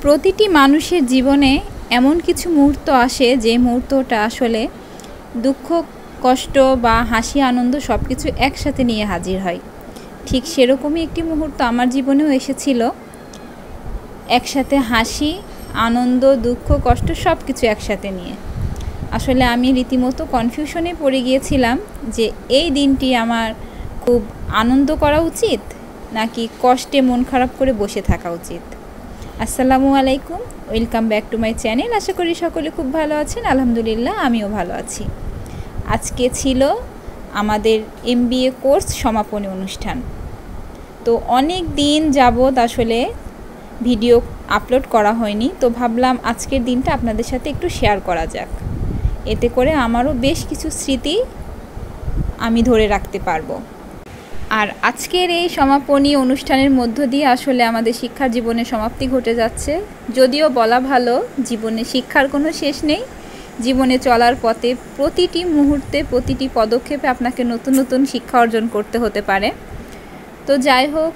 প্রতিটি মানুষের জীবনে এমন কিছু মুহূর্ত আসে যে মুহূর্তটা আসলে দুঃখ কষ্ট বা হাসি আনন্দ সব কিছু একসাথে নিয়ে হাজির হয়। ঠিক সেরকমই একটি মুহূর্ত আমার জীবনেও এসেছিল। একসাথে হাসি আনন্দ দুঃখ কষ্ট সব কিছু একসাথে নিয়ে। আসলে আমি রীতিমতো কনফিউশনে পড়ে গিয়েছিলাম যে এই দিনটি আমার খুব আনন্দ করা উচিত নাকি কষ্টে মন খারাপ করে বসে থাকা উচিত। আসসালামু আলাইকুম, welcome back to my channel. আশা করি সকলে খুব ভালো আছেন। আলহামদুলিল্লাহ, আমিও ভালো আছি। আজকে ছিল আমাদের MBA কোর্স সমাপনী অনুষ্ঠান। তো অনেক দিন যাবৎ আসলে ভিডিও আপলোড করা হয়নি, তো ভাবলাম আজকের দিনটা আপনাদের সাথে একটু শেয়ার করা যাক। এতে করে আমারও বেশ কিছু স্মৃতি আমি ধরে রাখতে পারবো। আর আজকের এই সমাপনী অনুষ্ঠানের মধ্য দিয়ে আসলে আমাদের শিক্ষার জীবনের সমাপ্তি ঘটে যাচ্ছে। যদিও বলা ভালো, জীবনে শিক্ষার কোনো শেষ নেই। জীবনে চলার পথে প্রতিটি মুহূর্তে প্রতিটি পদক্ষেপে আপনাকে নতুন নতুন শিক্ষা অর্জন করতে হতে পারে। তো যাই হোক,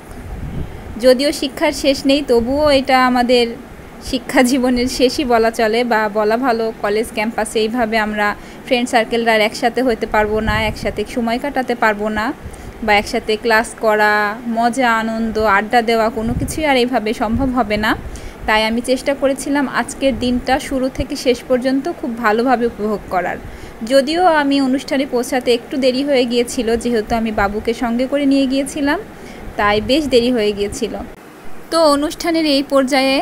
যদিও শিক্ষার শেষ নেই, তবুও এটা আমাদের শিক্ষা জীবনের শেষই বলা চলে বা বলা ভালো। কলেজ ক্যাম্পাসে এইভাবে আমরা ফ্রেন্ড সার্কেলরা একসাথে হতে পারবো না, একসাথে সময় কাটাতে পারবো না, বা একসাথে ক্লাস করা, মজা আনন্দ আড্ডা দেওয়া কোনো কিছুই আর এইভাবে সম্ভব হবে না। তাই আমি চেষ্টা করেছিলাম আজকের দিনটা শুরু থেকে শেষ পর্যন্ত খুব ভালোভাবে উপভোগ করার। যদিও আমি অনুষ্ঠানে পৌঁছাতে একটু দেরি হয়ে গিয়েছিল, যেহেতু আমি বাবুকে সঙ্গে করে নিয়ে গিয়েছিলাম, তাই বেশ দেরি হয়ে গিয়েছিল। তো অনুষ্ঠানের এই পর্যায়ে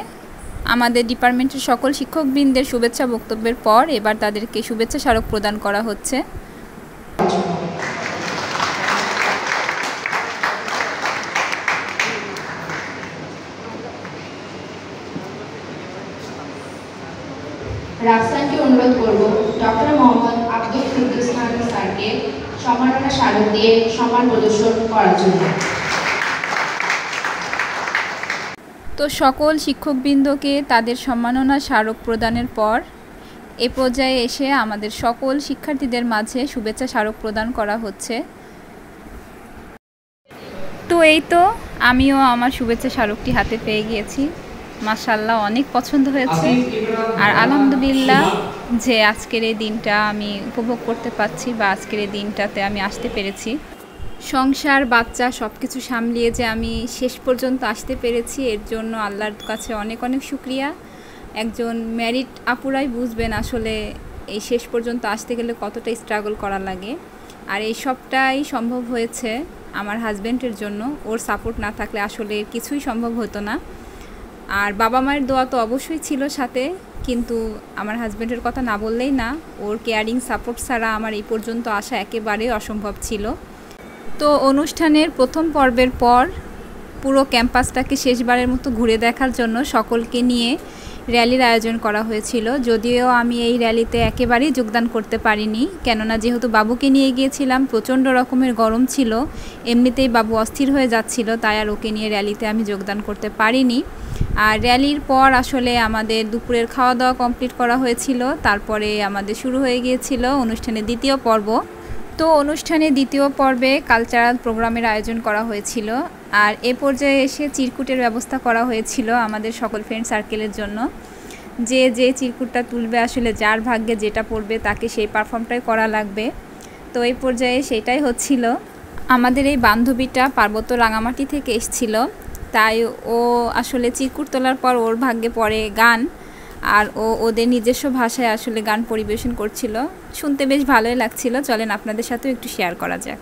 আমাদের ডিপার্টমেন্টের সকল শিক্ষকবৃন্দের শুভেচ্ছা বক্তব্যের পর এবার তাদেরকে শুভেচ্ছা স্মারক প্রদান করা হচ্ছে। রাফসানকে অনুরোধ করব ডক্টর মোহাম্মদ আব্দুল কুদ্দুস খান স্যারকে সম্মাননা স্মারক দিয়ে সম্মান প্রদর্শন করার জন্য। তো সকল শিক্ষকবৃন্দকে তাদের সম্মাননা স্মারক প্রদানের পর এ পর্যায়ে এসে আমাদের সকল শিক্ষার্থীদের মাঝে শুভেচ্ছা স্মারক প্রদান করা হচ্ছে। তো এই তো আমিও আমার শুভেচ্ছা স্মারকটি হাতে পেয়ে গিয়েছি। মাশাআল্লাহ, অনেক পছন্দ হয়েছে। আর আলহামদুলিল্লাহ যে আজকের এই দিনটা আমি উপভোগ করতে পারছি বা আজকের এই দিনটাতে আমি আসতে পেরেছি। সংসার বাচ্চা সব কিছু সামলিয়ে যে আমি শেষ পর্যন্ত আসতে পেরেছি, এর জন্য আল্লাহর কাছে অনেক অনেক শুকরিয়া। একজন ম্যারিড আপুরাই বুঝবেন আসলে এই শেষ পর্যন্ত আসতে গেলে কতটা স্ট্রাগল করা লাগে। আর এই সবটাই সম্ভব হয়েছে আমার হাজব্যান্ডের জন্য। ওর সাপোর্ট না থাকলে আসলে কিছুই সম্ভব হতো না। আর বাবা মায়ের দোয়া তো অবশ্যই ছিল সাথে, কিন্তু আমার হাজব্যান্ডের কথা না বললেই না। ওর কেয়ারিং সাপোর্ট ছাড়া আমার এই পর্যন্ত আসা একেবারেই অসম্ভব ছিল। তো অনুষ্ঠানের প্রথম পর্বের পর পুরো ক্যাম্পাসটাকে শেষবারের মতো ঘুরে দেখার জন্য সকলকে নিয়ে র্যালির আয়োজন করা হয়েছিল। যদিও আমি এই র্যালিতে একেবারেই যোগদান করতে পারিনি, কেননা যেহেতু বাবুকে নিয়ে গিয়েছিলাম, প্রচণ্ড রকমের গরম ছিল, এমনিতেই বাবু অস্থির হয়ে যাচ্ছিল, তাই আর ওকে নিয়ে র্যালিতে আমি যোগদান করতে পারিনি। আর র্যালির পর আসলে আমাদের দুপুরের খাওয়া দাওয়া কমপ্লিট করা হয়েছিল। তারপরে আমাদের শুরু হয়ে গিয়েছিল অনুষ্ঠানের দ্বিতীয় পর্ব। তো অনুষ্ঠানে দ্বিতীয় পর্বে কালচারাল প্রোগ্রামের আয়োজন করা হয়েছিল। আর এ পর্যায়ে এসে চিরকুটের ব্যবস্থা করা হয়েছিল আমাদের সকল ফ্রেন্ড সার্কেলের জন্য। যে যে চিরকুটটা তুলবে, আসলে যার ভাগ্যে যেটা পড়বে তাকে সেই পারফর্মটাই করা লাগবে। তো এই পর্যায়ে সেটাই হচ্ছিল। আমাদের এই বান্ধবীটা পার্বত্য রাঙামাটি থেকে এসেছিল, তাই ও আসলে চিরকুট তোলার পর ওর ভাগ্যে পড়ে গান। আর ওদের নিজস্ব ভাষায় আসলে গান পরিবেশন করছিল, শুনতে বেশ ভালোই লাগছিল। চলেন আপনাদের সাথেও একটু শেয়ার করা যাক।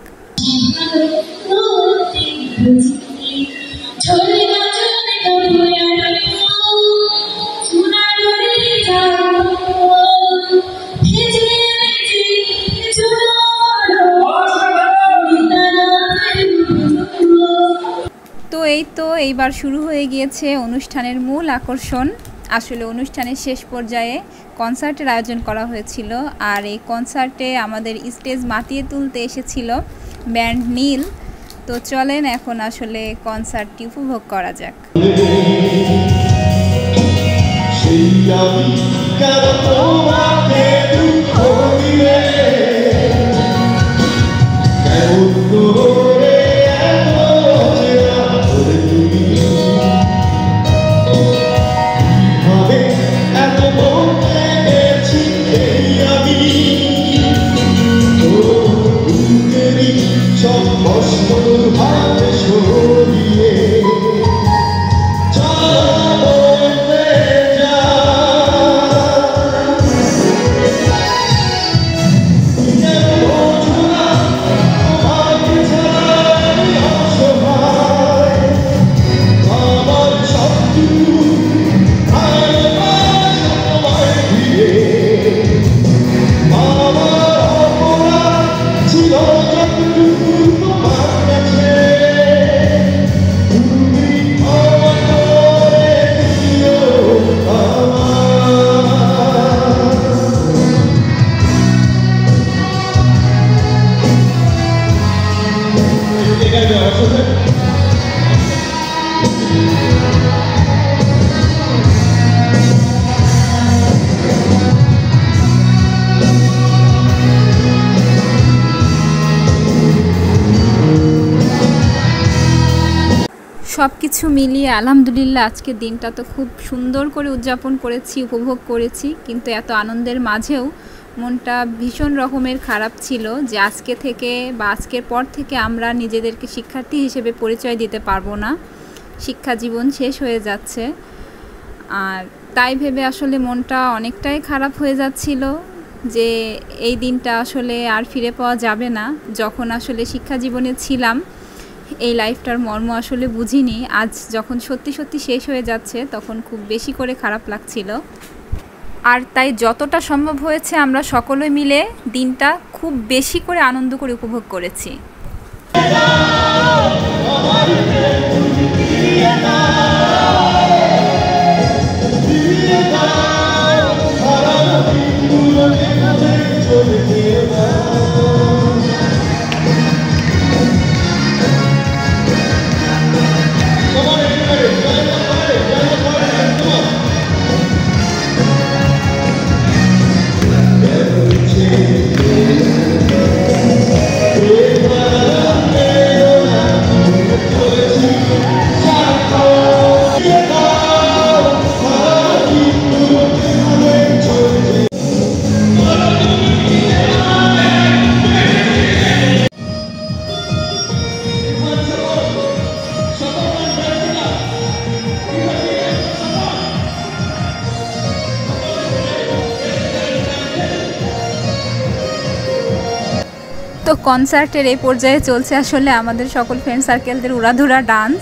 তো এই তো এইবার শুরু হয়ে গিয়েছে অনুষ্ঠানের মূল আকর্ষণ। আসলে অনুষ্ঠানের শেষ পর্যায়ে কনসার্টের আয়োজন করা হয়েছিল। আর এই কনসার্টে আমাদের স্টেজ মাতিয়ে তুলতে এসেছিল ব্যান্ড নীল। তো চলেন এখন আসলে কনসার্টটি উপভোগ করা যাক। সব কিছু মিলিয়ে আলহামদুলিল্লাহ আজকের দিনটা তো খুব সুন্দর করে উদযাপন করেছি, উপভোগ করেছি। কিন্তু এত আনন্দের মাঝেও মনটা ভীষণ রকমের খারাপ ছিল যে আজকে থেকে বা আজকের পর থেকে আমরা নিজেদেরকে শিক্ষার্থী হিসেবে পরিচয় দিতে পারবো না, শিক্ষা জীবন শেষ হয়ে যাচ্ছে। আর তাই ভেবে আসলে মনটা অনেকটাই খারাপ হয়ে যাচ্ছিল যে এই দিনটা আসলে আর ফিরে পাওয়া যাবে না। যখন আসলে শিক্ষা জীবনে ছিলাম এই লাইফটার মর্ম আসলে বুঝিনি, আজ যখন সত্যি সত্যি শেষ হয়ে যাচ্ছে তখন খুব বেশি করে খারাপ লাগছিল। আর তাই যতটা সম্ভব হয়েছে আমরা সকলে মিলে দিনটা খুব বেশি করে আনন্দ করে উপভোগ করেছি। তো কনসার্টের এই পর্যায়ে চলছে আসলে আমাদের সকল ফ্রেন্ড সার্কেলদের উড়াধুরা ডান্স।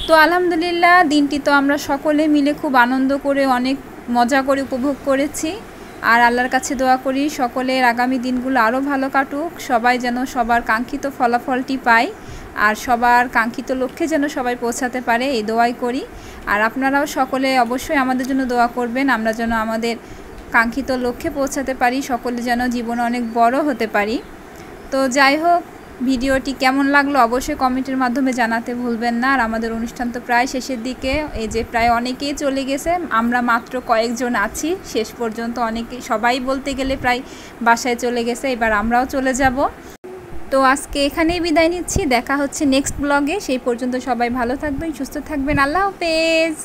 তো আলহামদুলিল্লাহ দিনটি তো আমরা সকলে মিলে খুব আনন্দ করে অনেক মজা করে উপভোগ করেছি। আর আল্লাহর কাছে দোয়া করি সকলের আগামী দিনগুলো আরও ভালো কাটুক, সবাই যেন সবার কাঙ্ক্ষিত ফলাফলটি পায় আর সবার কাঙ্ক্ষিত লক্ষ্যে যেন সবাই পৌঁছাতে পারে, এই দোয়াই করি। আর আপনারাও সকলে অবশ্যই আমাদের জন্য দোয়া করবেন, আমরা যেন আমাদের কাঙ্ক্ষিত লক্ষ্যে পৌঁছাতে পারি, সকলে যেন জীবনে অনেক বড় হতে পারি। তো যাই হোক, ভিডিওটি কেমন লাগলো অবশ্যই কমেন্টের মাধ্যমে জানাতে ভুলবেন না। আর আমাদের অনুষ্ঠান তো প্রায় শেষের দিকে, এই যে প্রায় অনেকেই চলে গেছে, আমরা মাত্র কয়েকজন আছি শেষ পর্যন্ত। সবাই বলতে গেলে প্রায় বাসায় চলে গেছে, এবার আমরাও চলে যাব। তো আজকে এখানেই বিদায় নিচ্ছি, দেখা হচ্ছে নেক্সট ব্লগে। সেই পর্যন্ত সবাই ভালো থাকবেন, সুস্থ থাকবেন, আল্লাহ হাফেজ।